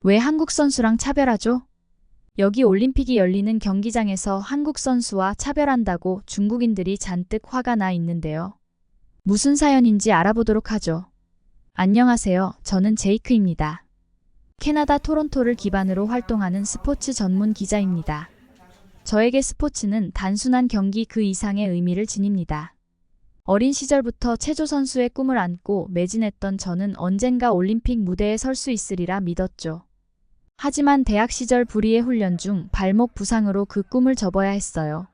왜 한국 선수랑 차별하죠? 여기 올림픽이 열리는 경기장에서 한국 선수와 차별한다고 중국인들이 잔뜩 화가 나 있는데요. 무슨 사연인지 알아보도록 하죠. 안녕하세요. 저는 제이크입니다. 캐나다 토론토를 기반으로 활동하는 스포츠 전문 기자입니다. 저에게 스포츠는 단순한 경기 그 이상의 의미를 지닙니다. 어린 시절부터 체조 선수의 꿈을 안고 매진했던 저는 언젠가 올림픽 무대에 설 수 있으리라 믿었죠. 하지만 대학 시절 불의의 훈련 중 발목 부상으로 그 꿈을 접어야 했어요.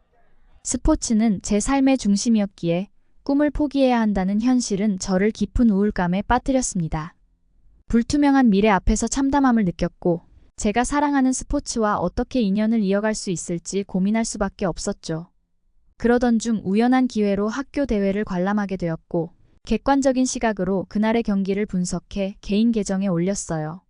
스포츠는 제 삶의 중심이었기에 꿈을 포기해야 한다는 현실은 저를 깊은 우울감에 빠뜨렸습니다. 불투명한 미래 앞에서 참담함을 느꼈고 제가 사랑하는 스포츠와 어떻게 인연을 이어갈 수 있을지 고민할 수밖에 없었죠. 그러던 중 우연한 기회로 학교 대회를 관람하게 되었고 객관적인 시각으로 그날의 경기를 분석해 개인 계정에 올렸어요.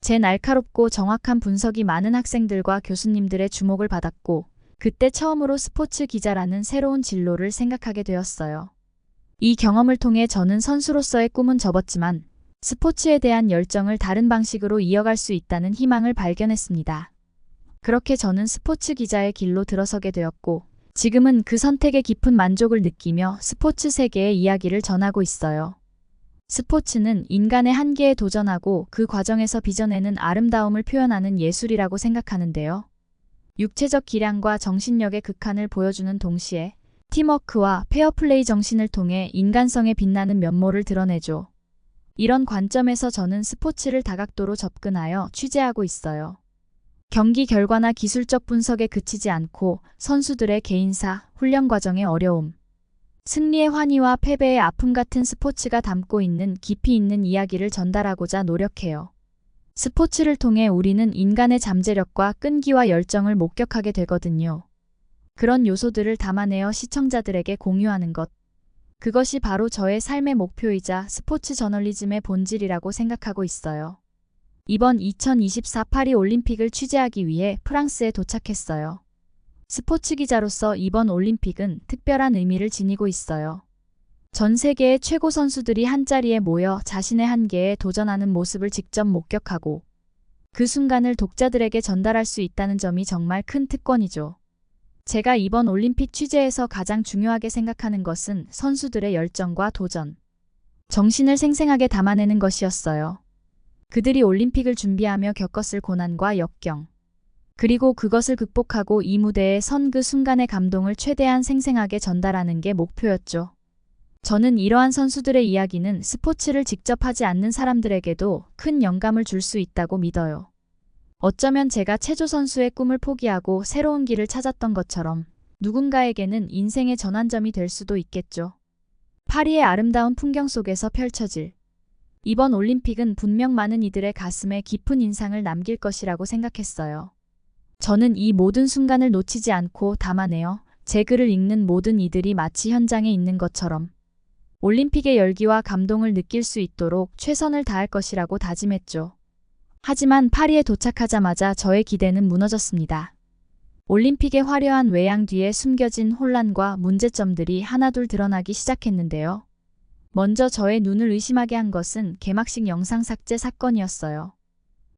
제 날카롭고 정확한 분석이 많은 학생들과 교수님들의 주목을 받았고 그때 처음으로 스포츠 기자라는 새로운 진로를 생각하게 되었어요. 이 경험을 통해 저는 선수로서의 꿈은 접었지만 스포츠에 대한 열정을 다른 방식으로 이어갈 수 있다는 희망을 발견했습니다. 그렇게 저는 스포츠 기자의 길로 들어서게 되었고 지금은 그 선택에 깊은 만족을 느끼며 스포츠 세계의 이야기를 전하고 있어요. 스포츠는 인간의 한계에 도전하고 그 과정에서 빚어내는 아름다움을 표현하는 예술이라고 생각하는데요. 육체적 기량과 정신력의 극한을 보여주는 동시에 팀워크와 페어플레이 정신을 통해 인간성의 빛나는 면모를 드러내죠. 이런 관점에서 저는 스포츠를 다각도로 접근하여 취재하고 있어요. 경기 결과나 기술적 분석에 그치지 않고 선수들의 개인사, 훈련 과정의 어려움, 승리의 환희와 패배의 아픔 같은 스포츠가 담고 있는 깊이 있는 이야기를 전달하고자 노력해요. 스포츠를 통해 우리는 인간의 잠재력과 끈기와 열정을 목격하게 되거든요. 그런 요소들을 담아내어 시청자들에게 공유하는 것. 그것이 바로 저의 삶의 목표이자 스포츠 저널리즘의 본질이라고 생각하고 있어요. 이번 2024 파리 올림픽을 취재하기 위해 프랑스에 도착했어요. 스포츠 기자로서 이번 올림픽은 특별한 의미를 지니고 있어요. 전 세계의 최고 선수들이 한자리에 모여 자신의 한계에 도전하는 모습을 직접 목격하고 그 순간을 독자들에게 전달할 수 있다는 점이 정말 큰 특권이죠. 제가 이번 올림픽 취재에서 가장 중요하게 생각하는 것은 선수들의 열정과 도전, 정신을 생생하게 담아내는 것이었어요. 그들이 올림픽을 준비하며 겪었을 고난과 역경, 그리고 그것을 극복하고 이 무대에 선 그 순간의 감동을 최대한 생생하게 전달하는 게 목표였죠. 저는 이러한 선수들의 이야기는 스포츠를 직접 하지 않는 사람들에게도 큰 영감을 줄 수 있다고 믿어요. 어쩌면 제가 체조 선수의 꿈을 포기하고 새로운 길을 찾았던 것처럼 누군가에게는 인생의 전환점이 될 수도 있겠죠. 파리의 아름다운 풍경 속에서 펼쳐질 이번 올림픽은 분명 많은 이들의 가슴에 깊은 인상을 남길 것이라고 생각했어요. 저는 이 모든 순간을 놓치지 않고 담아내어 제 글을 읽는 모든 이들이 마치 현장에 있는 것처럼 올림픽의 열기와 감동을 느낄 수 있도록 최선을 다할 것이라고 다짐했죠. 하지만 파리에 도착하자마자 저의 기대는 무너졌습니다. 올림픽의 화려한 외양 뒤에 숨겨진 혼란과 문제점들이 하나둘 드러나기 시작했는데요. 먼저 저의 눈을 의심하게 한 것은 개막식 영상 삭제 사건이었어요.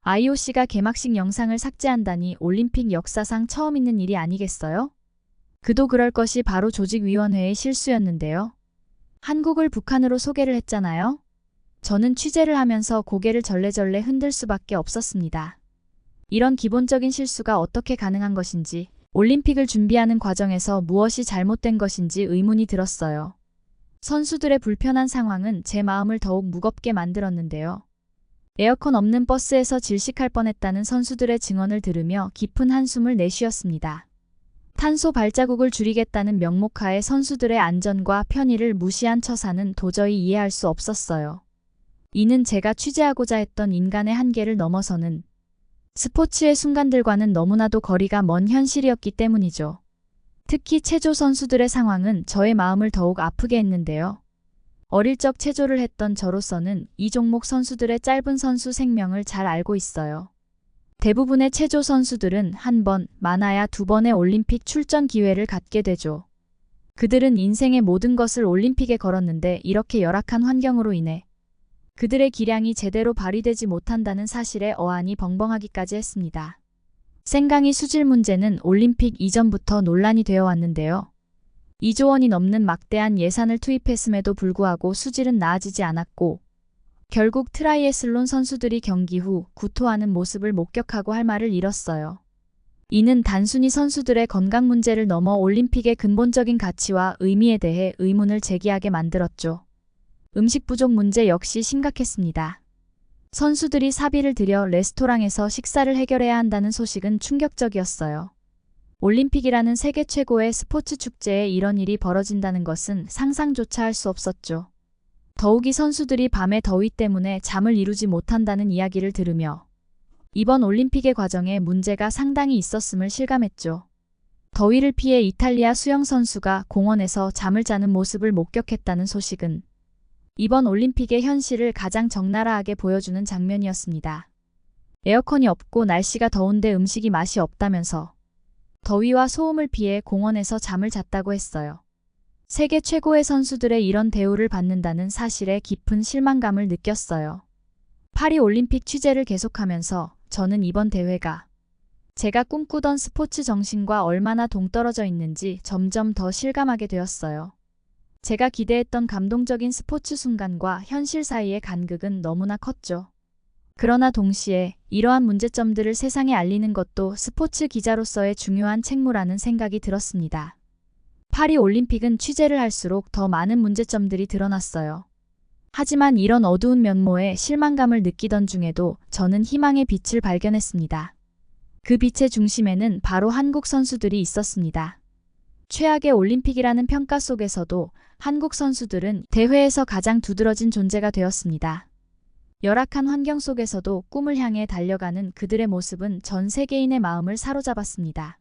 IOC가 개막식 영상을 삭제한다니 올림픽 역사상 처음 있는 일이 아니겠어요? 그도 그럴 것이 바로 조직위원회의 실수였는데요. 한국을 북한으로 소개를 했잖아요. 저는 취재를 하면서 고개를 절레절레 흔들 수밖에 없었습니다. 이런 기본적인 실수가 어떻게 가능한 것인지, 올림픽을 준비하는 과정에서 무엇이 잘못된 것인지 의문이 들었어요. 선수들의 불편한 상황은 제 마음을 더욱 무겁게 만들었는데요. 에어컨 없는 버스에서 질식할 뻔했다는 선수들의 증언을 들으며 깊은 한숨을 내쉬었습니다. 탄소 발자국을 줄이겠다는 명목하에 선수들의 안전과 편의를 무시한 처사는 도저히 이해할 수 없었어요. 이는 제가 취재하고자 했던 인간의 한계를 넘어서는 스포츠의 순간들과는 너무나도 거리가 먼 현실이었기 때문이죠. 특히 체조 선수들의 상황은 저의 마음을 더욱 아프게 했는데요. 어릴 적 체조를 했던 저로서는 이 종목 선수들의 짧은 선수 생명을 잘 알고 있어요. 대부분의 체조 선수들은 한 번, 많아야 두 번의 올림픽 출전 기회를 갖게 되죠. 그들은 인생의 모든 것을 올림픽에 걸었는데 이렇게 열악한 환경으로 인해 그들의 기량이 제대로 발휘되지 못한다는 사실에 어안이 벙벙하기까지 했습니다. 생강이 수질 문제는 올림픽 이전부터 논란이 되어 왔는데요. 2조 원이 넘는 막대한 예산을 투입했음에도 불구하고 수질은 나아지지 않았고 결국 트라이애슬론 선수들이 경기 후 구토하는 모습을 목격하고 할 말을 잃었어요. 이는 단순히 선수들의 건강 문제를 넘어 올림픽의 근본적인 가치와 의미에 대해 의문을 제기하게 만들었죠. 음식 부족 문제 역시 심각했습니다. 선수들이 사비를 들여 레스토랑에서 식사를 해결해야 한다는 소식은 충격적이었어요. 올림픽이라는 세계 최고의 스포츠 축제에 이런 일이 벌어진다는 것은 상상조차 할 수 없었죠. 더욱이 선수들이 밤의 더위 때문에 잠을 이루지 못한다는 이야기를 들으며 이번 올림픽의 과정에 문제가 상당히 있었음을 실감했죠. 더위를 피해 이탈리아 수영 선수가 공원에서 잠을 자는 모습을 목격했다는 소식은 이번 올림픽의 현실을 가장 적나라하게 보여주는 장면이었습니다. 에어컨이 없고 날씨가 더운데 음식이 맛이 없다면서 더위와 소음을 피해 공원에서 잠을 잤다고 했어요. 세계 최고의 선수들의 이런 대우를 받는다는 사실에 깊은 실망감을 느꼈어요. 파리 올림픽 취재를 계속하면서 저는 이번 대회가 제가 꿈꾸던 스포츠 정신과 얼마나 동떨어져 있는지 점점 더 실감하게 되었어요. 제가 기대했던 감동적인 스포츠 순간과 현실 사이의 간극은 너무나 컸죠. 그러나 동시에 이러한 문제점들을 세상에 알리는 것도 스포츠 기자로서의 중요한 책무라는 생각이 들었습니다. 파리 올림픽은 취재를 할수록 더 많은 문제점들이 드러났어요. 하지만 이런 어두운 면모에 실망감을 느끼던 중에도 저는 희망의 빛을 발견했습니다. 그 빛의 중심에는 바로 한국 선수들이 있었습니다. 최악의 올림픽이라는 평가 속에서도 한국 선수들은 대회에서 가장 두드러진 존재가 되었습니다. 열악한 환경 속에서도 꿈을 향해 달려가는 그들의 모습은 전 세계인의 마음을 사로잡았습니다.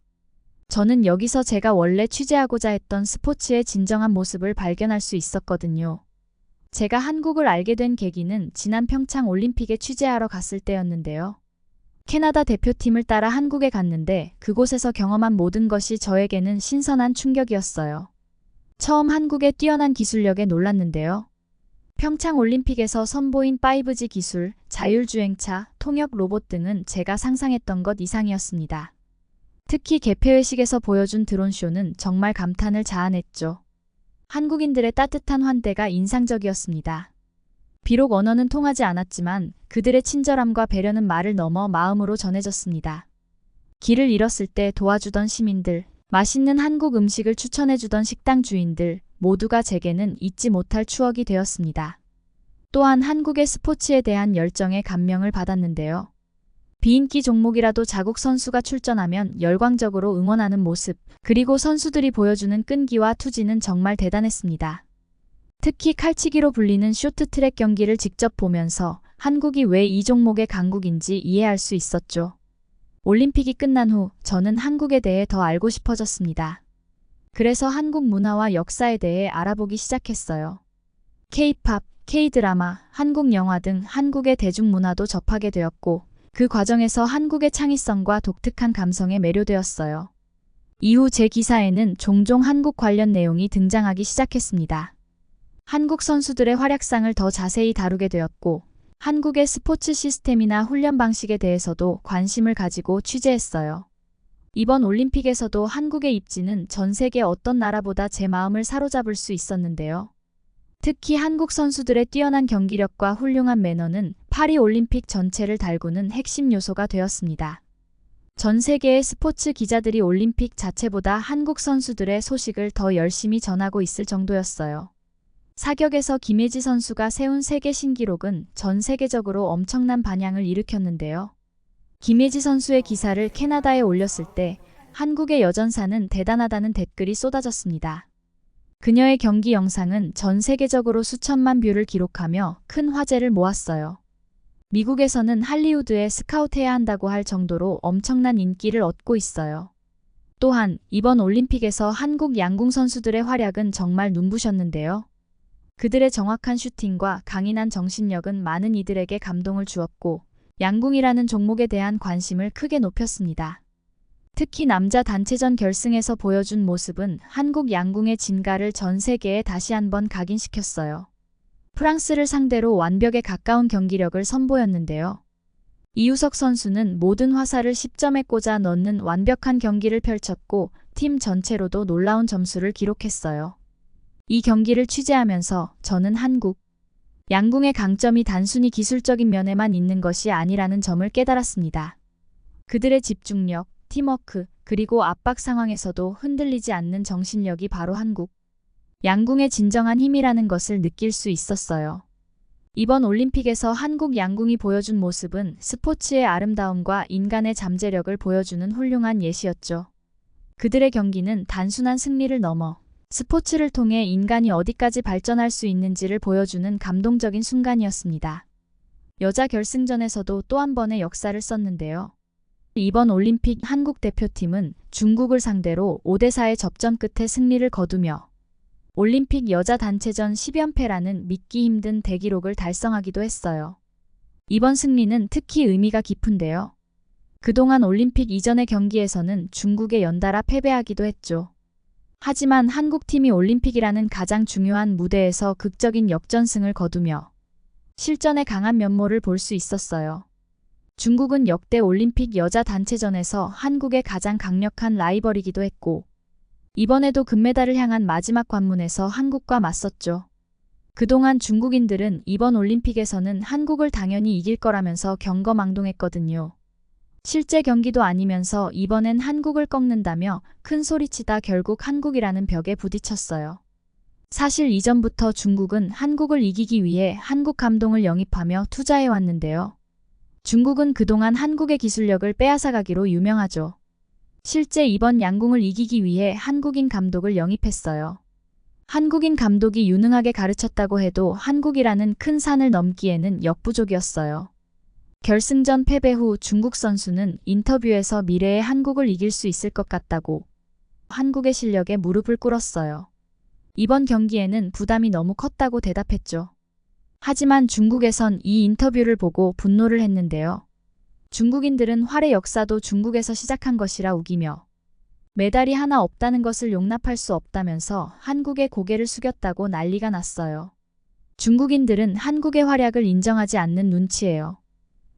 저는 여기서 제가 원래 취재하고자 했던 스포츠의 진정한 모습을 발견할 수 있었거든요. 제가 한국을 알게 된 계기는 지난 평창 올림픽에 취재하러 갔을 때였는데요. 캐나다 대표팀을 따라 한국에 갔는데 그곳에서 경험한 모든 것이 저에게는 신선한 충격이었어요. 처음 한국의 뛰어난 기술력에 놀랐는데요. 평창 올림픽에서 선보인 5G 기술, 자율주행차, 통역 로봇 등은 제가 상상했던 것 이상이었습니다. 특히 개폐회식에서 보여준 드론쇼는 정말 감탄을 자아냈죠. 한국인들의 따뜻한 환대가 인상적이었습니다. 비록 언어는 통하지 않았지만 그들의 친절함과 배려는 말을 넘어 마음으로 전해졌습니다. 길을 잃었을 때 도와주던 시민들, 맛있는 한국 음식을 추천해주던 식당 주인들, 모두가 제게는 잊지 못할 추억이 되었습니다. 또한 한국의 스포츠에 대한 열정에 감명을 받았는데요. 비인기 종목이라도 자국 선수가 출전하면 열광적으로 응원하는 모습, 그리고 선수들이 보여주는 끈기와 투지는 정말 대단했습니다. 특히 칼치기로 불리는 쇼트트랙 경기를 직접 보면서 한국이 왜 이 종목의 강국인지 이해할 수 있었죠. 올림픽이 끝난 후 저는 한국에 대해 더 알고 싶어졌습니다. 그래서 한국 문화와 역사에 대해 알아보기 시작했어요. K-팝, K-드라마, 한국 영화 등 한국의 대중문화도 접하게 되었고 그 과정에서 한국의 창의성과 독특한 감성에 매료되었어요. 이후 제 기사에는 종종 한국 관련 내용이 등장하기 시작했습니다. 한국 선수들의 활약상을 더 자세히 다루게 되었고 한국의 스포츠 시스템이나 훈련 방식에 대해서도 관심을 가지고 취재했어요. 이번 올림픽에서도 한국의 입지는 전 세계 어떤 나라보다 제 마음을 사로잡을 수 있었는데요. 특히 한국 선수들의 뛰어난 경기력과 훌륭한 매너는 파리 올림픽 전체를 달구는 핵심 요소가 되었습니다. 전 세계의 스포츠 기자들이 올림픽 자체보다 한국 선수들의 소식을 더 열심히 전하고 있을 정도였어요. 사격에서 김혜지 선수가 세운 세계 신기록은 전 세계적으로 엄청난 반향을 일으켰는데요. 김혜지 선수의 기사를 캐나다에 올렸을 때 한국의 여전사는 대단하다는 댓글이 쏟아졌습니다. 그녀의 경기 영상은 전 세계적으로 수천만 뷰를 기록하며 큰 화제를 모았어요. 미국에서는 할리우드에 스카우트해야 한다고 할 정도로 엄청난 인기를 얻고 있어요. 또한 이번 올림픽에서 한국 양궁 선수들의 활약은 정말 눈부셨는데요. 그들의 정확한 슈팅과 강인한 정신력은 많은 이들에게 감동을 주었고 양궁이라는 종목에 대한 관심을 크게 높였습니다. 특히 남자 단체전 결승에서 보여준 모습은 한국 양궁의 진가를 전 세계에 다시 한번 각인시켰어요. 프랑스를 상대로 완벽에 가까운 경기력을 선보였는데요. 이우석 선수는 모든 화살을 10점에 꽂아 넣는 완벽한 경기를 펼쳤고 팀 전체로도 놀라운 점수를 기록했어요. 이 경기를 취재하면서 저는 한국 양궁의 강점이 단순히 기술적인 면에만 있는 것이 아니라는 점을 깨달았습니다. 그들의 집중력, 팀워크, 그리고 압박 상황에서도 흔들리지 않는 정신력이 바로 한국 양궁의 진정한 힘이라는 것을 느낄 수 있었어요. 이번 올림픽에서 한국 양궁이 보여준 모습은 스포츠의 아름다움과 인간의 잠재력을 보여주는 훌륭한 예시였죠. 그들의 경기는 단순한 승리를 넘어 스포츠를 통해 인간이 어디까지 발전할 수 있는지를 보여주는 감동적인 순간이었습니다. 여자 결승전에서도 또 한 번의 역사를 썼는데요. 이번 올림픽 한국 대표팀은 중국을 상대로 5대4의 접전 끝에 승리를 거두며 올림픽 여자 단체전 10연패라는 믿기 힘든 대기록을 달성하기도 했어요. 이번 승리는 특히 의미가 깊은데요. 그동안 올림픽 이전의 경기에서는 중국에 연달아 패배하기도 했죠. 하지만 한국팀이 올림픽이라는 가장 중요한 무대에서 극적인 역전승을 거두며 실전의 강한 면모를 볼 수 있었어요. 중국은 역대 올림픽 여자 단체전에서 한국의 가장 강력한 라이벌이기도 했고 이번에도 금메달을 향한 마지막 관문에서 한국과 맞섰죠. 그동안 중국인들은 이번 올림픽에서는 한국을 당연히 이길 거라면서 경거망동했거든요. 실제 경기도 아니면서 이번엔 한국을 꺾는다며 큰 소리치다 결국 한국이라는 벽에 부딪혔어요. 사실 이전부터 중국은 한국을 이기기 위해 한국 감독을 영입하며 투자해왔는데요. 중국은 그동안 한국의 기술력을 빼앗아가기로 유명하죠. 실제 이번 양궁을 이기기 위해 한국인 감독을 영입했어요. 한국인 감독이 유능하게 가르쳤다고 해도 한국이라는 큰 산을 넘기에는 역부족이었어요. 결승전 패배 후 중국 선수는 인터뷰에서 미래의 한국을 이길 수 있을 것 같다고 한국의 실력에 무릎을 꿇었어요. 이번 경기에는 부담이 너무 컸다고 대답했죠. 하지만 중국에선 이 인터뷰를 보고 분노를 했는데요. 중국인들은 활의 역사도 중국에서 시작한 것이라 우기며 메달이 하나 없다는 것을 용납할 수 없다면서 한국의 고개를 숙였다고 난리가 났어요. 중국인들은 한국의 활약을 인정하지 않는 눈치예요.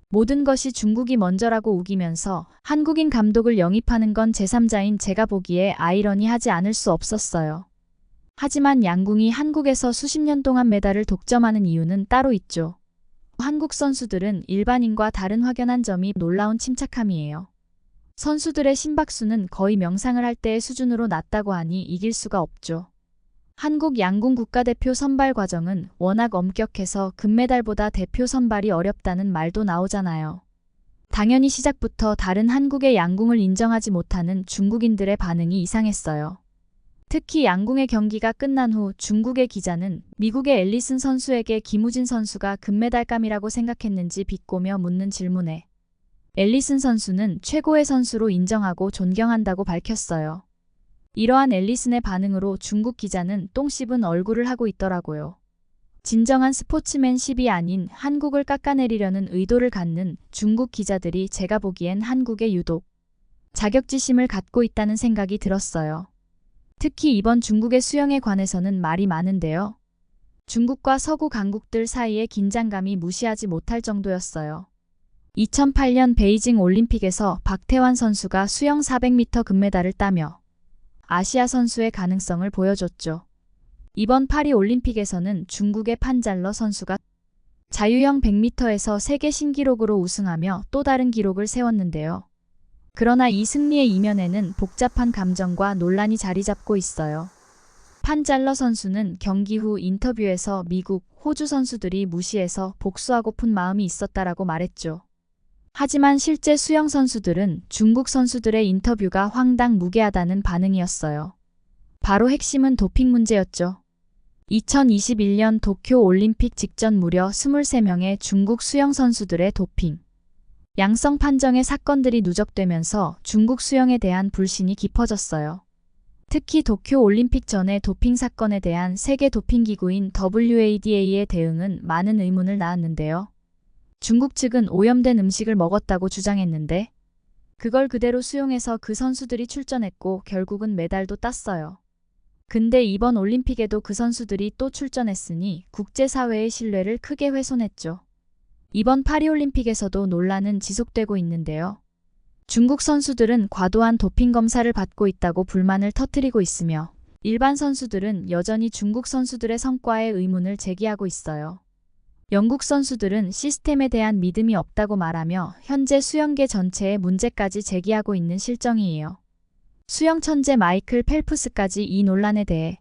모든 것이 중국이 먼저라고 우기면서 한국인 감독을 영입하는 건 제3자인 제가 보기에 아이러니하지 않을 수 없었어요. 하지만 양궁이 한국에서 수십 년 동안 메달을 독점하는 이유는 따로 있죠. 한국 선수들은 일반인과 다른 확연한 점이 놀라운 침착함이에요. 선수들의 심박수는 거의 명상을 할 때의 수준으로 낮다고 하니 이길 수가 없죠. 한국 양궁 국가대표 선발 과정은 워낙 엄격해서 금메달보다 대표 선발이 어렵다는 말도 나오잖아요. 당연히 시작부터 다른 한국의 양궁을 인정하지 못하는 중국인들의 반응이 이상했어요. 특히 양궁의 경기가 끝난 후 중국의 기자는 미국의 앨리슨 선수에게 김우진 선수가 금메달감이라고 생각했는지 비꼬며 묻는 질문에 앨리슨 선수는 최고의 선수로 인정하고 존경한다고 밝혔어요. 이러한 앨리슨의 반응으로 중국 기자는 똥 씹은 얼굴을 하고 있더라고요. 진정한 스포츠맨십이 아닌 한국을 깎아내리려는 의도를 갖는 중국 기자들이 제가 보기엔 한국에 유독 자격지심을 갖고 있다는 생각이 들었어요. 특히 이번 중국의 수영에 관해서는 말이 많은데요. 중국과 서구 강국들 사이의 긴장감이 무시하지 못할 정도였어요. 2008년 베이징 올림픽에서 박태환 선수가 수영 400m 금메달을 따며 아시아 선수의 가능성을 보여줬죠. 이번 파리 올림픽에서는 중국의 판잘러 선수가 자유형 100m에서 세계 신기록으로 우승하며 또 다른 기록을 세웠는데요. 그러나 이 승리의 이면에는 복잡한 감정과 논란이 자리 잡고 있어요. 판잘러 선수는 경기 후 인터뷰에서 미국, 호주 선수들이 무시해서 복수하고픈 마음이 있었다라고 말했죠. 하지만 실제 수영 선수들은 중국 선수들의 인터뷰가 황당무계하다는 반응이었어요. 바로 핵심은 도핑 문제였죠. 2021년 도쿄 올림픽 직전 무려 23명의 중국 수영 선수들의 도핑 양성 판정의 사건들이 누적되면서 중국 수영에 대한 불신이 깊어졌어요. 특히 도쿄 올림픽 전의 도핑 사건에 대한 세계 도핑기구인 WADA의 대응은 많은 의문을 낳았는데요. 중국 측은 오염된 음식을 먹었다고 주장했는데 그걸 그대로 수용해서 그 선수들이 출전했고 결국은 메달도 땄어요. 근데 이번 올림픽에도 그 선수들이 또 출전했으니 국제사회의 신뢰를 크게 훼손했죠. 이번 파리올림픽에서도 논란은 지속되고 있는데요. 중국 선수들은 과도한 도핑 검사를 받고 있다고 불만을 터뜨리고 있으며 일반 선수들은 여전히 중국 선수들의 성과에 의문을 제기하고 있어요. 영국 선수들은 시스템에 대한 믿음이 없다고 말하며 현재 수영계 전체에 문제까지 제기하고 있는 실정이에요. 수영 천재 마이클 펠프스까지 이 논란에 대해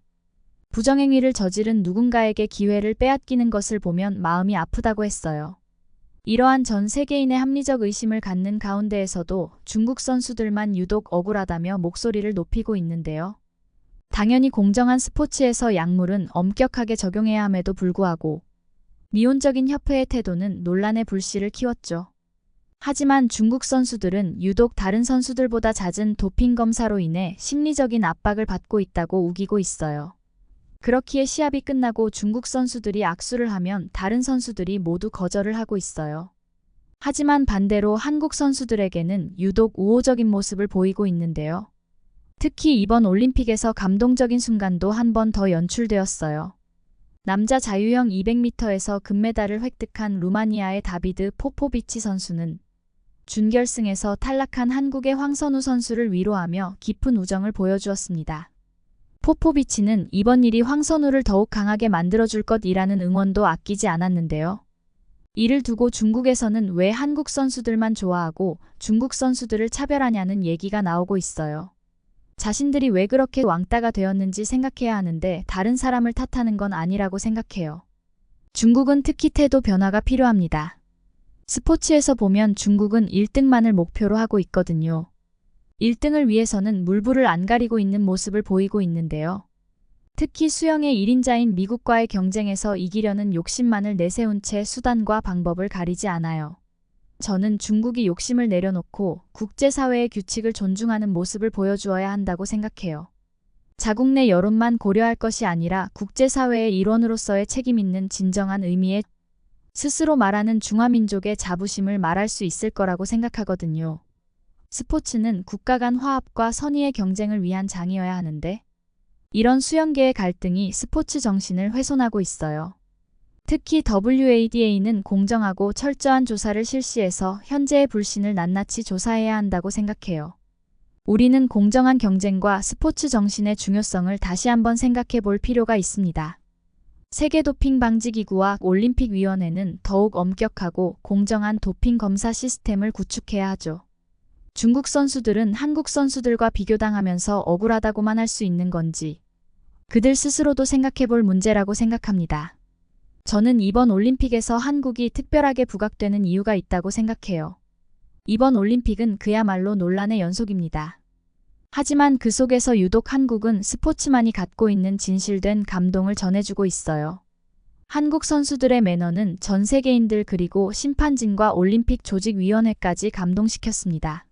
부정행위를 저지른 누군가에게 기회를 빼앗기는 것을 보면 마음이 아프다고 했어요. 이러한 전 세계인의 합리적 의심을 갖는 가운데에서도 중국 선수들만 유독 억울하다며 목소리를 높이고 있는데요. 당연히 공정한 스포츠에서 약물은 엄격하게 적용해야 함에도 불구하고 미온적인 협회의 태도는 논란의 불씨를 키웠죠. 하지만 중국 선수들은 유독 다른 선수들보다 잦은 도핑 검사로 인해 심리적인 압박을 받고 있다고 우기고 있어요. 그렇기에 시합이 끝나고 중국 선수들이 악수를 하면 다른 선수들이 모두 거절을 하고 있어요. 하지만 반대로 한국 선수들에게는 유독 우호적인 모습을 보이고 있는데요. 특히 이번 올림픽에서 감동적인 순간도 한 번 더 연출되었어요. 남자 자유형 200m에서 금메달을 획득한 루마니아의 다비드 포포비치 선수는 준결승에서 탈락한 한국의 황선우 선수를 위로하며 깊은 우정을 보여주었습니다. 포포비치는 이번 일이 황선우를 더욱 강하게 만들어줄 것이라는 응원도 아끼지 않았는데요. 이를 두고 중국에서는 왜 한국 선수들만 좋아하고 중국 선수들을 차별하냐는 얘기가 나오고 있어요. 자신들이 왜 그렇게 왕따가 되었는지 생각해야 하는데 다른 사람을 탓하는 건 아니라고 생각해요. 중국은 특히 태도 변화가 필요합니다. 스포츠에서 보면 중국은 1등만을 목표로 하고 있거든요. 1등을 위해서는 물불을 안 가리고 있는 모습을 보이고 있는데요. 특히 수영의 1인자인 미국과의 경쟁에서 이기려는 욕심만을 내세운 채 수단과 방법을 가리지 않아요. 저는 중국이 욕심을 내려놓고 국제사회의 규칙을 존중하는 모습을 보여주어야 한다고 생각해요. 자국 내 여론만 고려할 것이 아니라 국제사회의 일원으로서의 책임 있는 진정한 의미의 스스로 말하는 중화민족의 자부심을 말할 수 있을 거라고 생각하거든요. 스포츠는 국가 간 화합과 선의의 경쟁을 위한 장이어야 하는데 이런 수영계의 갈등이 스포츠 정신을 훼손하고 있어요. 특히 WADA는 공정하고 철저한 조사를 실시해서 현재의 불신을 낱낱이 조사해야 한다고 생각해요. 우리는 공정한 경쟁과 스포츠 정신의 중요성을 다시 한번 생각해 볼 필요가 있습니다. 세계도핑방지기구와 올림픽위원회는 더욱 엄격하고 공정한 도핑 검사 시스템을 구축해야 하죠. 중국 선수들은 한국 선수들과 비교당하면서 억울하다고만 할 수 있는 건지 그들 스스로도 생각해 볼 문제라고 생각합니다. 저는 이번 올림픽에서 한국이 특별하게 부각되는 이유가 있다고 생각해요. 이번 올림픽은 그야말로 논란의 연속입니다. 하지만 그 속에서 유독 한국은 스포츠만이 갖고 있는 진실된 감동을 전해주고 있어요. 한국 선수들의 매너는 전 세계인들 그리고 심판진과 올림픽 조직위원회까지 감동시켰습니다.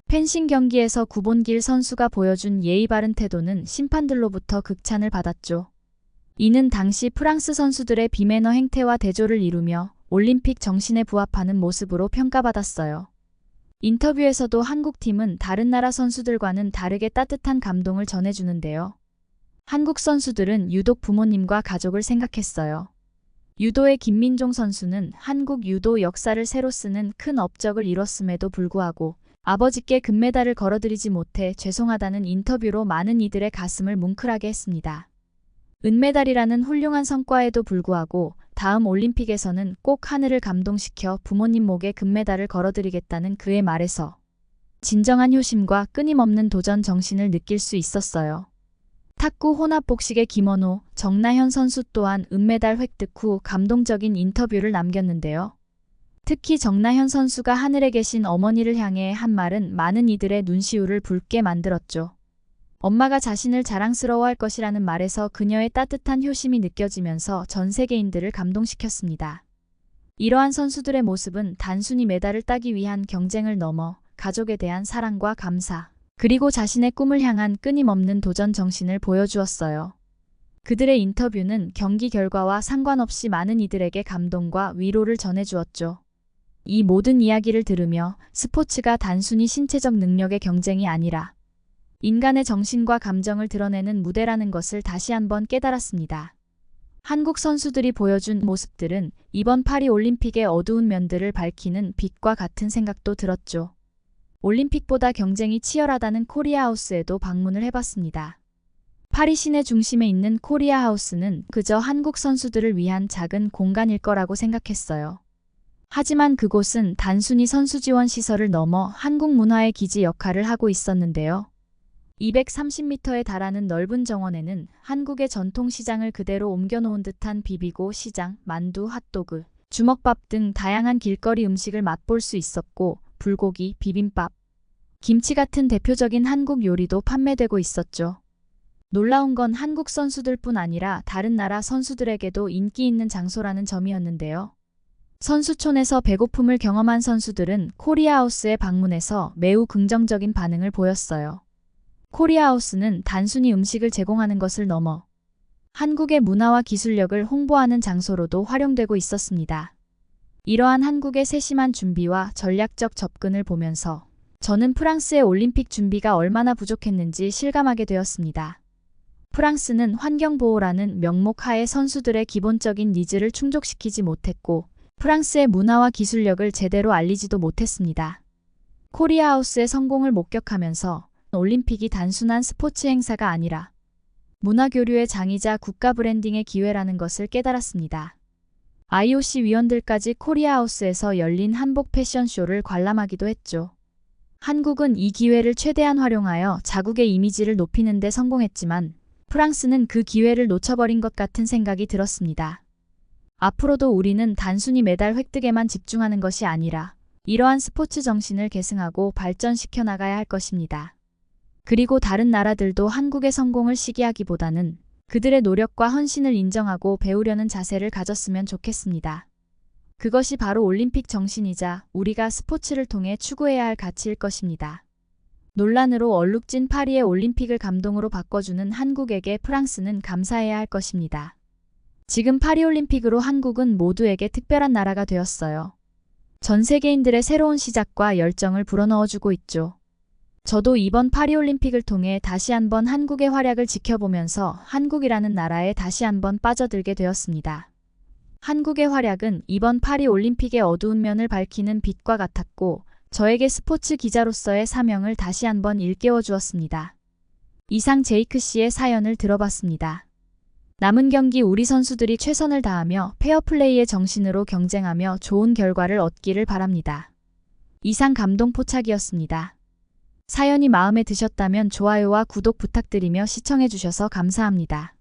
펜싱 경기에서 구본길 선수가 보여준 예의 바른 태도는 심판들로부터 극찬을 받았죠. 이는 당시 프랑스 선수들의 비매너 행태와 대조를 이루며 올림픽 정신에 부합하는 모습으로 평가받았어요. 인터뷰에서도 한국팀은 다른 나라 선수들과는 다르게 따뜻한 감동을 전해주는데요. 한국 선수들은 유독 부모님과 가족을 생각했어요. 유도의 김민종 선수는 한국 유도 역사를 새로 쓰는 큰 업적을 이뤘음에도 불구하고 아버지께 금메달을 걸어드리지 못해 죄송하다는 인터뷰로 많은 이들의 가슴을 뭉클하게 했습니다. 은메달이라는 훌륭한 성과에도 불구하고 다음 올림픽에서는 꼭 하늘을 감동시켜 부모님 목에 금메달을 걸어드리겠다는 그의 말에서 진정한 효심과 끊임없는 도전 정신을 느낄 수 있었어요. 탁구 혼합복식의 김원호, 정나현 선수 또한 은메달 획득 후 감동적인 인터뷰를 남겼는데요. 특히 정나현 선수가 하늘에 계신 어머니를 향해 한 말은 많은 이들의 눈시울을 붉게 만들었죠. 엄마가 자신을 자랑스러워할 것이라는 말에서 그녀의 따뜻한 효심이 느껴지면서 전 세계인들을 감동시켰습니다. 이러한 선수들의 모습은 단순히 메달을 따기 위한 경쟁을 넘어 가족에 대한 사랑과 감사, 그리고 자신의 꿈을 향한 끊임없는 도전 정신을 보여주었어요. 그들의 인터뷰는 경기 결과와 상관없이 많은 이들에게 감동과 위로를 전해주었죠. 이 모든 이야기를 들으며 스포츠가 단순히 신체적 능력의 경쟁이 아니라 인간의 정신과 감정을 드러내는 무대라는 것을 다시 한번 깨달았습니다. 한국 선수들이 보여준 모습들은 이번 파리 올림픽의 어두운 면들을 밝히는 빛과 같은 생각도 들었죠. 올림픽보다 경쟁이 치열하다는 코리아하우스에도 방문을 해봤습니다. 파리 시내 중심에 있는 코리아하우스는 그저 한국 선수들을 위한 작은 공간일 거라고 생각했어요. 하지만 그곳은 단순히 선수 지원 시설을 넘어 한국 문화의 기지 역할을 하고 있었는데요. 230m에 달하는 넓은 정원에는 한국의 전통 시장을 그대로 옮겨놓은 듯한 비비고 시장, 만두, 핫도그, 주먹밥 등 다양한 길거리 음식을 맛볼 수 있었고 불고기, 비빔밥, 김치 같은 대표적인 한국 요리도 판매되고 있었죠. 놀라운 건 한국 선수들뿐 아니라 다른 나라 선수들에게도 인기 있는 장소라는 점이었는데요. 선수촌에서 배고픔을 경험한 선수들은 코리아하우스에 방문해서 매우 긍정적인 반응을 보였어요. 코리아하우스는 단순히 음식을 제공하는 것을 넘어 한국의 문화와 기술력을 홍보하는 장소로도 활용되고 있었습니다. 이러한 한국의 세심한 준비와 전략적 접근을 보면서 저는 프랑스의 올림픽 준비가 얼마나 부족했는지 실감하게 되었습니다. 프랑스는 환경보호라는 명목 하에 선수들의 기본적인 니즈를 충족시키지 못했고 프랑스의 문화와 기술력을 제대로 알리지도 못했습니다. 코리아하우스의 성공을 목격하면서 올림픽이 단순한 스포츠 행사가 아니라 문화교류의 장이자 국가 브랜딩의 기회라는 것을 깨달았습니다. IOC 위원들까지 코리아하우스에서 열린 한복 패션쇼를 관람하기도 했죠. 한국은 이 기회를 최대한 활용하여 자국의 이미지를 높이는 데 성공했지만 프랑스는 그 기회를 놓쳐버린 것 같은 생각이 들었습니다. 앞으로도 우리는 단순히 메달 획득에만 집중하는 것이 아니라 이러한 스포츠 정신을 계승하고 발전시켜 나가야 할 것입니다. 그리고 다른 나라들도 한국의 성공을 시기하기보다는 그들의 노력과 헌신을 인정하고 배우려는 자세를 가졌으면 좋겠습니다. 그것이 바로 올림픽 정신이자 우리가 스포츠를 통해 추구해야 할 가치일 것입니다. 논란으로 얼룩진 파리의 올림픽을 감동으로 바꿔주는 한국에게 프랑스는 감사해야 할 것입니다. 지금 파리올림픽으로 한국은 모두에게 특별한 나라가 되었어요. 전 세계인들의 새로운 시작과 열정을 불어넣어주고 있죠. 저도 이번 파리올림픽을 통해 다시 한번 한국의 활약을 지켜보면서 한국이라는 나라에 다시 한번 빠져들게 되었습니다. 한국의 활약은 이번 파리올림픽의 어두운 면을 밝히는 빛과 같았고 저에게 스포츠 기자로서의 사명을 다시 한번 일깨워 주었습니다. 이상 제이크 씨의 사연을 들어봤습니다. 남은 경기 우리 선수들이 최선을 다하며 페어플레이의 정신으로 경쟁하며 좋은 결과를 얻기를 바랍니다. 이상 감동 포착이었습니다. 사연이 마음에 드셨다면 좋아요와 구독 부탁드리며 시청해주셔서 감사합니다.